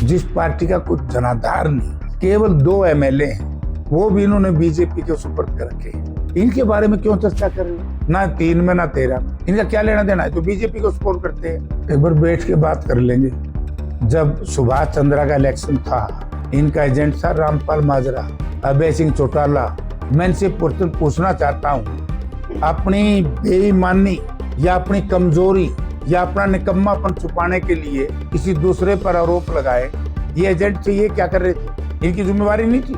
जिस पार्टी का कुछ जनाधार नहीं, केवल 2 एमएलए हैं, वो भी इन्होंने बीजेपी के सुपुर्द कर रखे हैं। इनके बारे में क्यों चर्चा कर रहे हो? ना 3 में ना 13 में, इनका क्या लेना देना है? तो बीजेपी को सपोर्ट करते हैं। एक बार बैठ के बात कर लेंगे। जब सुभाष चंद्रा का इलेक्शन था, इनका एजेंट था रामपाल माजरा, अभय सिंह चौटाला। मैं इनसे पूछना चाहता हूँ, अपनी बेईमानी या अपनी कमजोरी या अपना निकम्मापन छुपाने के लिए किसी दूसरे पर आरोप लगाए, ये एजेंट थे, ये क्या कर रहे थे? इनकी जिम्मेवारी नहीं थी?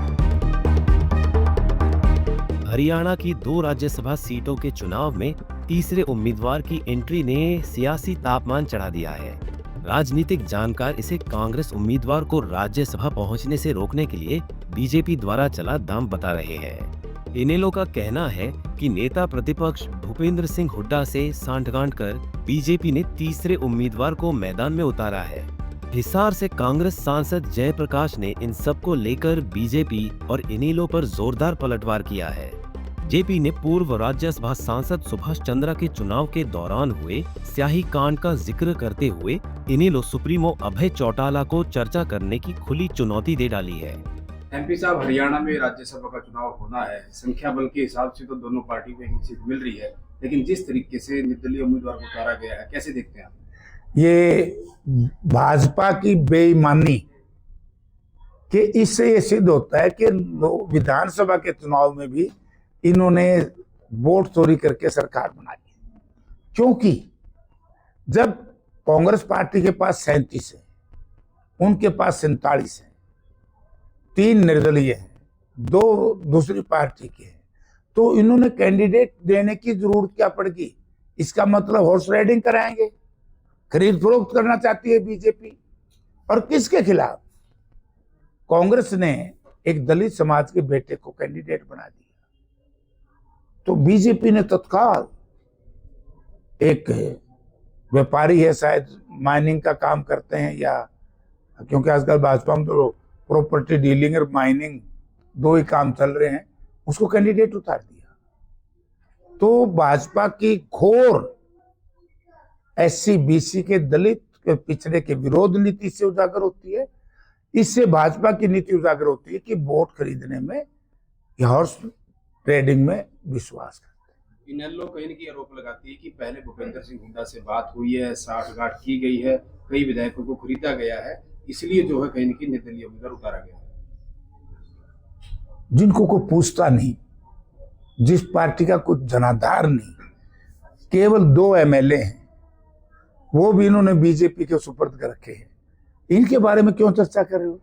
हरियाणा की 2 राज्यसभा सीटों के चुनाव में तीसरे उम्मीदवार की एंट्री ने सियासी तापमान चढ़ा दिया है। राजनीतिक जानकार इसे कांग्रेस उम्मीदवार को राज्यसभा पहुंचने से रोकने के लिए बीजेपी द्वारा चला दांव बता रहे हैं। इनेलो का कहना है कि नेता प्रतिपक्ष भूपेंद्र सिंह हुड्डा से सांठगांठ कर बीजेपी ने तीसरे उम्मीदवार को मैदान में उतारा है। हिसार से कांग्रेस सांसद जयप्रकाश ने इन सब को लेकर बीजेपी और इनेलो पर जोरदार पलटवार किया है। जेपी ने पूर्व राज्यसभा सांसद सुभाष चंद्रा के चुनाव के दौरान हुए स्याही कांड का जिक्र करते हुए इनेलो सुप्रीमो अभय चौटाला को चर्चा करने की खुली चुनौती दे डाली है। एमपी साहब, हरियाणा में राज्यसभा का चुनाव होना है। संख्या बल के हिसाब से तो दोनों पार्टी को एक सीट मिल रही है, लेकिन जिस तरीके से निर्दलीय उम्मीदवार को उतारा गया है, कैसे देखते हैं आप? ये भाजपा की बेईमानी के इससे ये सिद्ध होता है कि विधानसभा के चुनाव में भी इन्होंने वोट चोरी करके सरकार बनाई। क्योंकि जब कांग्रेस पार्टी के पास 37 है, उनके पास 47 है, 3 निर्दलीय हैं, 2 दूसरी पार्टी के हैं, तो इन्होंने कैंडिडेट देने की जरूरत क्या पड़ेगी? इसका मतलब हॉर्स राइडिंग कराएंगे, खरीद फरोख्त करना चाहती है बीजेपी। और किसके खिलाफ? कांग्रेस ने एक दलित समाज के बेटे को कैंडिडेट बना दिया, तो बीजेपी ने तत्काल, एक व्यापारी है, शायद माइनिंग का काम करते हैं, या क्योंकि आजकल भाजपा में तो प्रॉपर्टी डीलिंग और माइनिंग 2 ही काम चल रहे हैं, उसको कैंडिडेट उतार दिया। तो भाजपा की घोर एससी बीसी के दलित के पिछड़े के विरोध नीति से उजागर होती है। इससे भाजपा की नीति उजागर होती है कि वोट खरीदने में या हॉर्स ट्रेडिंग में विश्वास करते हैं। इनेलो कहीं न कहीं आरोप लगाती है कि पहले भूपेंद्र सिंह हुड्डा से बात हुई है, सांठगांठ की गई है, कई विधायकों को खरीदा गया है, इसलिए जो है कहीं न कहीं निर्दलीय उम्मीदवार उतारा गया है। जिनको को पूछता नहीं, जिस पार्टी का कुछ जनाधार नहीं, केवल 2 एमएलए हैं, वो भी इन्होंने बीजेपी के सुपुर्द कर रखे हैं। इनके बारे में क्यों चर्चा कर रहे हो?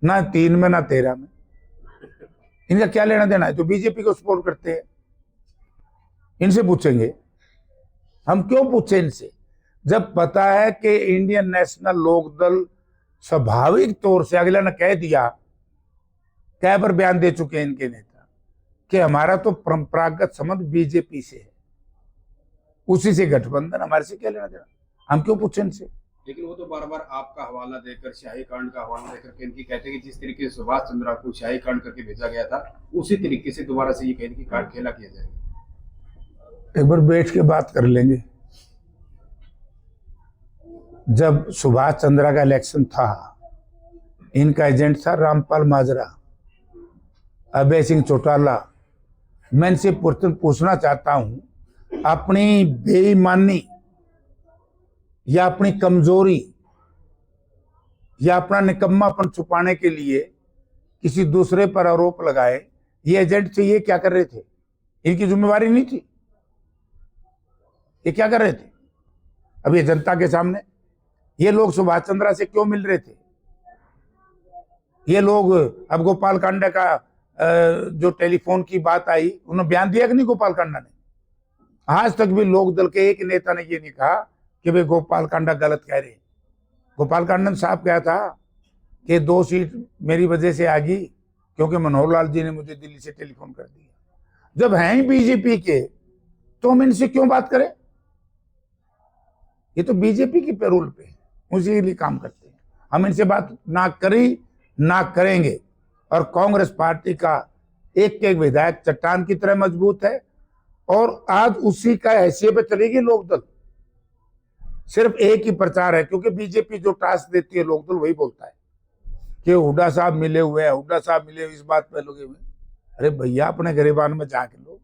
ना 3 में ना 13 में, इनका क्या लेना देना है? तो बीजेपी को सपोर्ट करते हैं। इनसे पूछेंगे हम, क्यों पूछे इनसे? जब पता है कि इंडियन नेशनल लोकदल स्वाभाविक तौर से, अगला ने कह दिया, कई बार बयान दे चुके हैं इनके नेता कि हमारा तो परंपरागत संबंध बीजेपी से है, उसी से गठबंधन, हमारे से क्या लेना देना? हम क्यों पूछे इनसे? लेकिन वो तो बार बार आपका हवाला देकर, शाही कांड का हवाला देकर के इनकी कहते हैं कि जिस तरीके से सुभाष चंद्रा को शाही कांड करके भेजा गया था, उसी तरीके से दोबारा से ये कहीं की कांड खेला किया जाएगा। एक बार बैठ के बात कर लेंगे। जब सुभाष चंद्रा का इलेक्शन था, इनका एजेंट था रामपाल माजरा, अभय सिंह चौटाला। मैं इनसे पूछना चाहता हूं, अपनी बेईमानी या अपनी कमजोरी या अपना निकम्मापन छुपाने के लिए किसी दूसरे पर आरोप लगाए, ये एजेंट थे, ये क्या कर रहे थे? इनकी जिम्मेवारी नहीं थी? ये क्या कर रहे थे? अब ये जनता के सामने, ये लोग सुभाष चंद्रा से क्यों मिल रहे थे? ये लोग, अब गोपाल कांडा का जो टेलीफोन की बात आई, उन्होंने बयान दिया कि नहीं गोपाल कांडा ने? आज तक भी लोक दल के एक नेता ने ये नहीं कहा कि भाई गोपाल कांडा गलत कह रहे। गोपाल कांडा ने साहब कहा था कि 2 सीट मेरी वजह से आ गई, क्योंकि मनोहर लाल जी ने मुझे दिल्ली से टेलीफोन कर दिया। जब हैं ही बीजेपी के, तो हम इनसे क्यों बात करें? ये तो बीजेपी की पेरोल पे है, उसी के लिए काम करते हैं। हम इनसे बात ना करी ना करेंगे। और कांग्रेस पार्टी का एक एक विधायक चट्टान की तरह मजबूत है, और आज उसी का हैसियत पे चलेगी लोकदल। सिर्फ एक ही प्रचार है, क्योंकि बीजेपी जो टास्क देती है लोकदल वही बोलता है कि हुड्डा साहब मिले हुए हैं, हुड्डा साहब मिले हुए, इस बात पे लगे हुए। अरे भैया अपने गरीबान में जाके लो,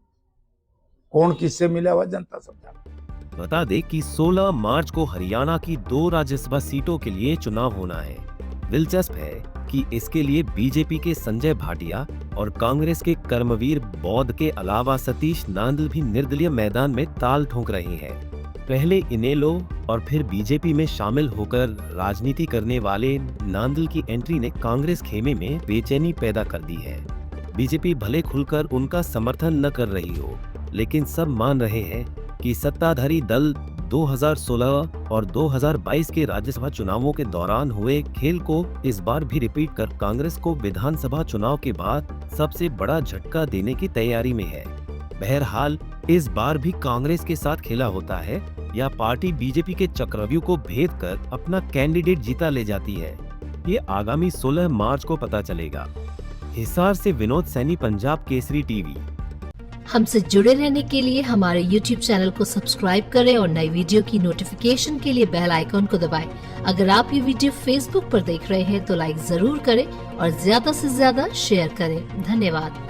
कौन किससे मिला हुआ जनता सब जानती है। बता दें कि 16 मार्च को हरियाणा की 2 राज्यसभा सीटों के लिए चुनाव होना है। दिलचस्प है कि इसके लिए बीजेपी के संजय भाटिया और कांग्रेस के कर्मवीर बौद्ध के अलावा सतीश नांदल भी निर्दलीय मैदान में ताल ठोक रहे हैं। पहले इनेलो और फिर बीजेपी में शामिल होकर राजनीति करने वाले नांदल की एंट्री ने कांग्रेस खेमे में बेचैनी पैदा कर दी है। बीजेपी भले खुलकर उनका समर्थन न कर रही हो, लेकिन सब मान रहे हैं कि सत्ताधारी दल 2016 और 2022 के राज्यसभा चुनावों के दौरान हुए खेल को इस बार भी रिपीट कर कांग्रेस को विधानसभा चुनाव के बाद सबसे बड़ा झटका देने की तैयारी में है। बहरहाल इस बार भी कांग्रेस के साथ खेला होता है या पार्टी बीजेपी के चक्रव्यूह को भेद कर अपना कैंडिडेट जीता ले जाती है, ये आगामी 16 मार्च को पता चलेगा। हिसार से विनोद सैनी, पंजाब केसरी टीवी। हमसे जुड़े रहने के लिए हमारे YouTube चैनल को सब्सक्राइब करें और नई वीडियो की नोटिफिकेशन के लिए बेल आइकॉन को दबाएं। अगर आप ये वीडियो Facebook पर देख रहे हैं तो लाइक जरूर करें और ज्यादा से ज्यादा शेयर करें। धन्यवाद।